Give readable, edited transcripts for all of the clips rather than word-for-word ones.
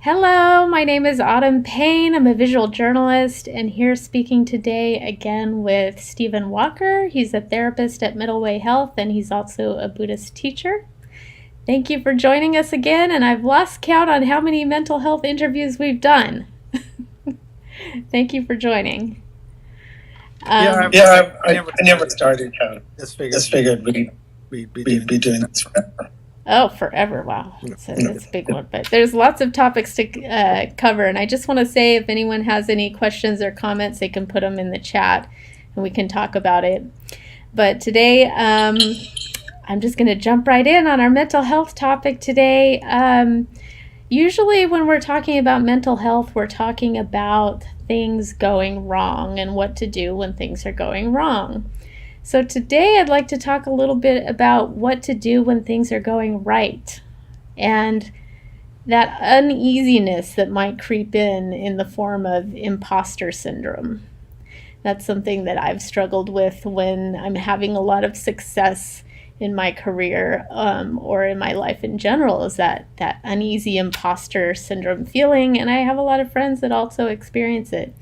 Hello, my name is Autumn Payne. I'm a visual journalist and here speaking today again with Stephen Walker. He's a therapist at Middleway Health and he's also a Buddhist teacher. Thank you for joining us again, and I've lost count on how many mental health interviews we've done. Thank you for joining. Yeah, Um, I never I never started started counting. counting. Just Just figured figured we'd be we'd doing be this doing forever. this forever. oh, forever. Wow. Yeah. It's a big one. But there's lots of topics to cover. And I just want to say if anyone has any questions or comments, they can put them in the chat and we can talk about it. But today, I'm just going to jump right in on our mental health topic today. Usually, when we're talking about mental health, we're talking about things going wrong and what to do when things are going wrong. So, today I'd like to talk a little bit about what to do when things are going right and that uneasiness that might creep in the form of imposter syndrome. That's something that I've struggled with when I'm having a lot of success in my career or in my life in general, is that uneasy imposter syndrome feeling, and I have a lot of friends that also experience it.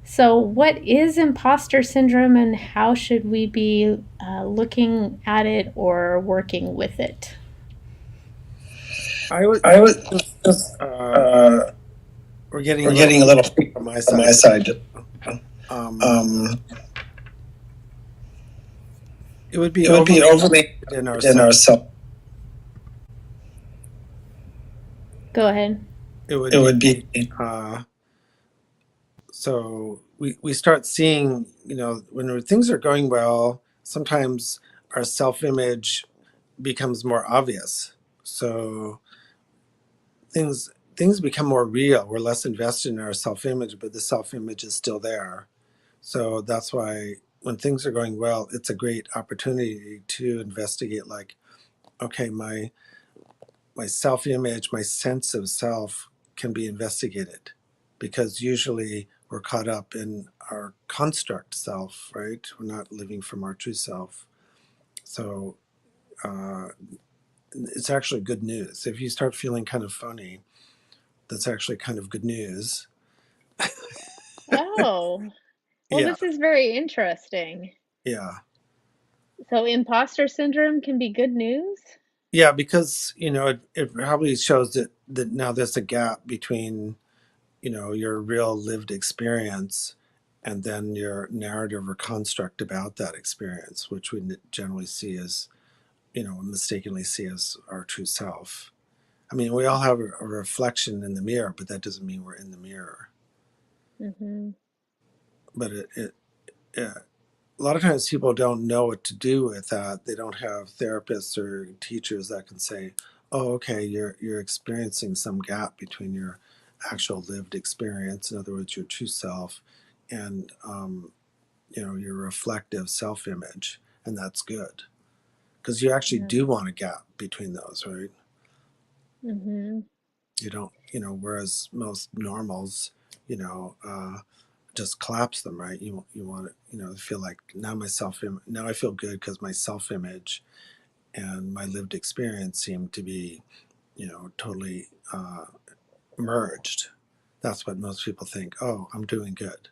So, what is imposter syndrome, and how should we be looking at it or working with it? I was I was just just uh, we're getting a we're little getting a little on my on my side. side. Um, Um, it would be it would be overly overly in in ourselves. ourselves. Go ahead. It would It be would be uh, so we start seeing when things are going well. Sometimes our self image becomes more obvious. So things become more real. We're less invested in our self image, but the self image is still there. So that's why when things are going well, it's a great opportunity to investigate, like, okay, my self-image, my sense of self can be investigated, because usually we're caught up in our construct self, right? We're not living from our true self. So uh, it's actually good news. If you start feeling kind of funny, that's actually kind of good news. Oh, well, Yeah, this is very interesting. yeah. So, imposter syndrome can be good news? Yeah, because it probably shows that now there's a gap between your real lived experience and then your narrative or construct about that experience, which we generally see as mistakenly see as our true self. I mean, we all have a reflection in the mirror, but that doesn't mean we're in the mirror. Mm-hmm. But it a lot of times people don't know what to do with that. They don't have therapists or teachers that can say, "Oh, okay, you're experiencing some gap between your actual lived experience, in other words, your true self, and your reflective self-image, and that's good because you actually Yeah. do want a gap between those, right? Mm-hmm. You don't, whereas most normals, you know, uh, just collapse them, right? You want to, feel like now I feel good because my self image and my lived experience seem to be, totally merged. That's what most people think. Oh, I'm doing good,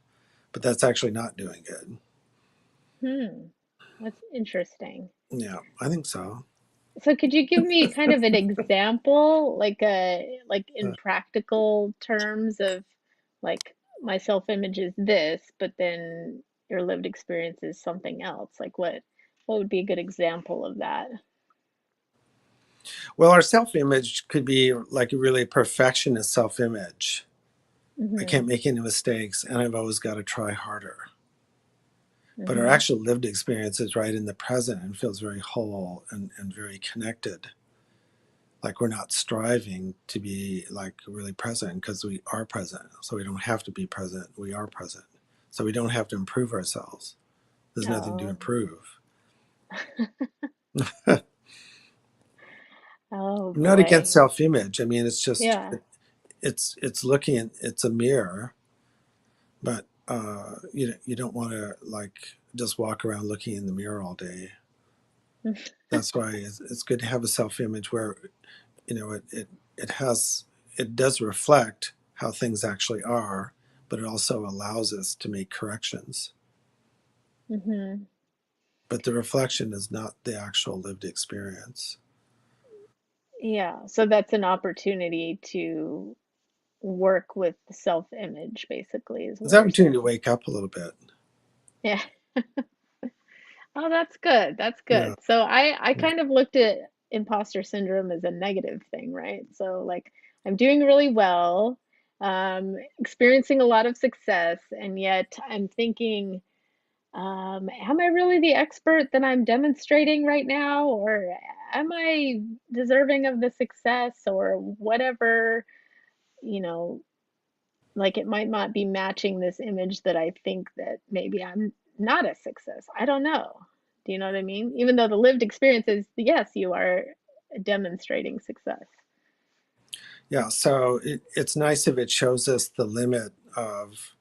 but that's actually not doing good. Hmm. That's interesting. Yeah, I think so. So could you give me kind of an example, like in Uh, practical terms of like my self-image is this, but then your lived experience is something else? Like what would be a good example of that? well, our self image could be like a really perfectionist self image. I Mm-hmm. can't make any mistakes, and I've always got to try harder. But our Mm-hmm. actual lived experience is right in the present and feels very whole and very connected. Like we're not striving to be like really present because we are present. So we don't have to be present. We are present. So we don't have to improve ourselves. There's nothing to Oh. improve. Oh I'm not boy. against self-image. I mean, it's just Yeah. it's looking at it's a mirror, but you don't want to like just walk around looking in the mirror all day. That's why it's good to have a self-image where it has it does reflect how things actually are, but it also allows us to make corrections. Hmm. But the reflection is not the actual lived experience. Yeah, so that's an opportunity to work with self-image, basically, is It's an what you're opportunity to saying. wake up a little bit. Yeah. Oh, that's good. That's Yeah. good. So I kind of looked at imposter syndrome as a negative thing, right? So like I'm doing really well, experiencing a lot of success, and yet I'm thinking, am I really the expert that I'm demonstrating right now, or am I deserving of the success or whatever, you know, like it might not be matching this image that I think that maybe I'm not a success. I don't know. Do you know what I mean? Even though the lived experience is, yes, you are demonstrating success. Yeah. So it's nice if it shows us the limit of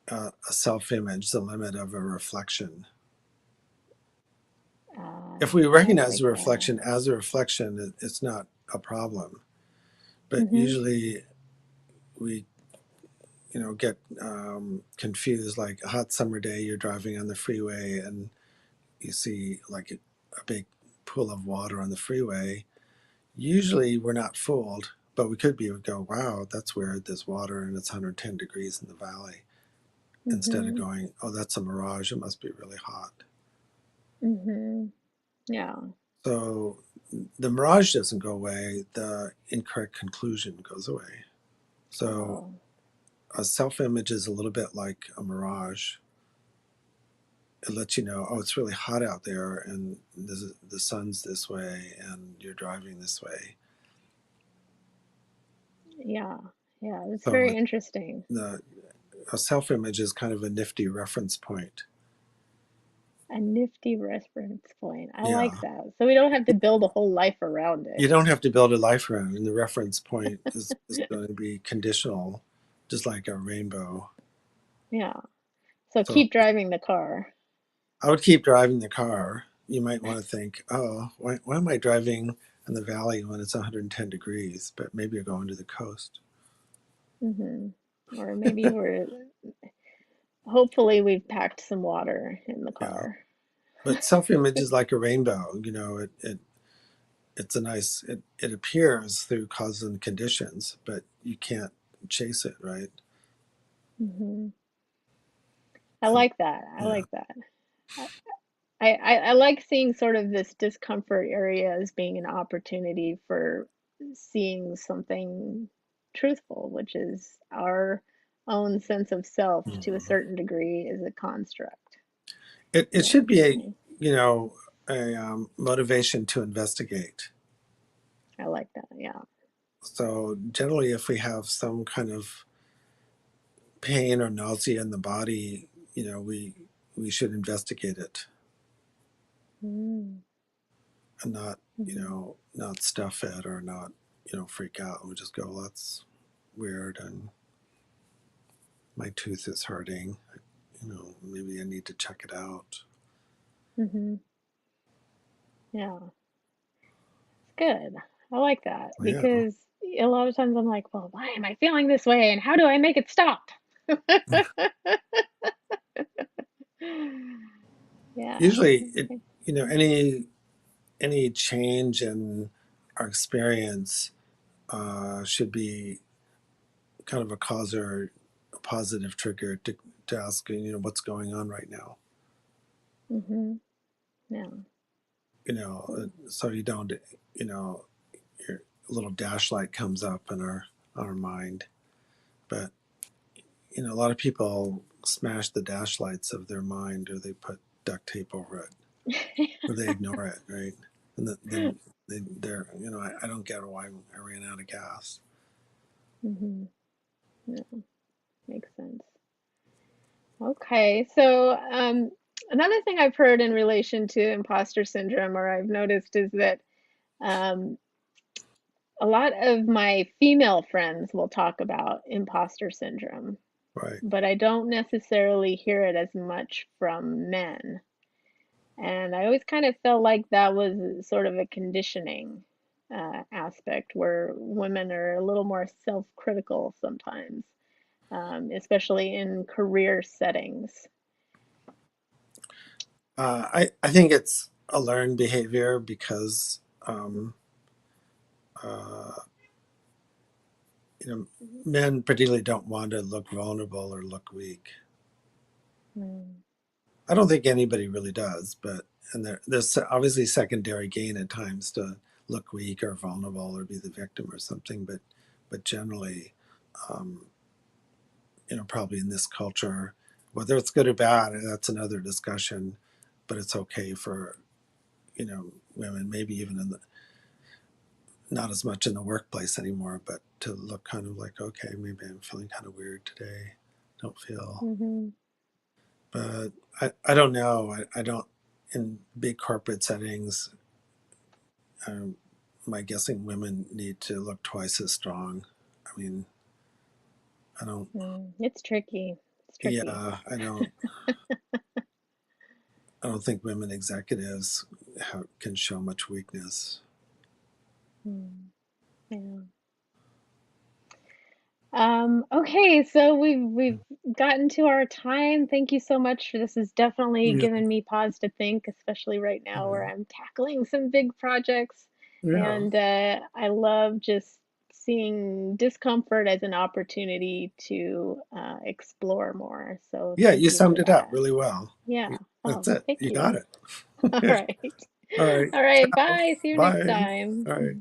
a self image, the limit of a reflection. If we I recognize like the that. reflection as a reflection, it's not a problem. But Mm-hmm. usually we, get confused. Like a hot summer day, you're driving on the freeway and you see like a big pool of water on the freeway. Usually we're not fooled, but we could be would go, wow, that's weird. There's water and it's 110 degrees in the valley. Instead of Mm-hmm. going, oh, that's a mirage. It must be really hot. Mm-hmm. Yeah. So the mirage doesn't go away. The incorrect conclusion goes away. So Oh. a self image is a little bit like a mirage. It lets you know, oh, it's really hot out there, and the sun's this way, and you're driving this way. Yeah. Yeah. It's So very interesting. the a self image is kind of a nifty reference point. A nifty reference point. I like Yeah, that. So we don't have to build a whole life around it. you don't have to build a life around it, and the reference point is going to be conditional, just like a rainbow. Yeah. So So keep driving the car. I would keep driving the car. You might want to think, oh, why am I driving in the valley when it's 110 degrees? But maybe you're going to the coast. Hmm. Or maybe hopefully we've packed some water in the Yeah. car. But self-image is like a rainbow. It's a nice. It appears through causes and conditions, but you can't chase it, right? Hmm. I And like that. I yeah, like that. I like seeing sort of this discomfort area as being an opportunity for seeing something truthful, which is our own sense of self to a mhm. certain degree is a construct. It Yeah. should be you know a motivation to investigate. I like that. Yeah. So generally, if we have some kind of pain or nausea in the body, we should investigate it Mm-hmm. and not not stuff it or not freak out. We just go, well, that's weird, and my tooth is hurting. Maybe I need to check it out. Mm-hmm. Yeah. It's good. I like that Yeah. because a lot of times I'm like, well, why am I feeling this way and how do I make it stop? Yeah. Usually, any change in our experience should be kind of a cause or a positive trigger to ask, what's going on right now. Mm-hmm. Yeah. So you don't, you know, your little dash light comes up in our mind, but a lot of people smash the dash lights of their mind, or they put duct tape over it, or they ignore it, right? And then they're, I don't get why I ran out of gas. Mm-hmm. Yeah. Makes sense. Okay. So, another thing I've heard in relation to imposter syndrome, or I've noticed, is that um, a lot of my female friends will talk about imposter syndrome, Right. but I don't necessarily hear it as much from men. And I always kind of felt like that was sort of a conditioning. aspect where women are a little more self-critical sometimes, especially in career settings. I think it's a learned behavior because uh, you know, men particularly don't want to look vulnerable or look weak. Mm, I don't think anybody really does, but and there's obviously secondary gain at times to look weak or vulnerable or be the victim or something, but generally, um, probably in this culture, whether it's good or bad, that's another discussion. But it's okay for women, maybe even in the not as much in the workplace anymore, but to look kind of like, okay, maybe I'm feeling kind of weird today. Don't feel, mhm, but I don't know. I don't in big corporate settings. Um, my guessing women need to look twice as strong. I mean, I don't. It's tricky. It's tricky. Yeah, I don't think women executives can show much weakness. Mm, yeah. Okay, so we've gotten to our time. Thank you so much for this. Has definitely Yeah, given me pause to think, especially right now where I'm tackling some big projects. yeah, And I love just seeing discomfort as an opportunity to explore more. So yeah. thank You you for summed it up that. really well. Yeah. That's Oh, it. thank You got you. it. All right. All right. All right. Ciao. Bye. See you next Bye. time. All right.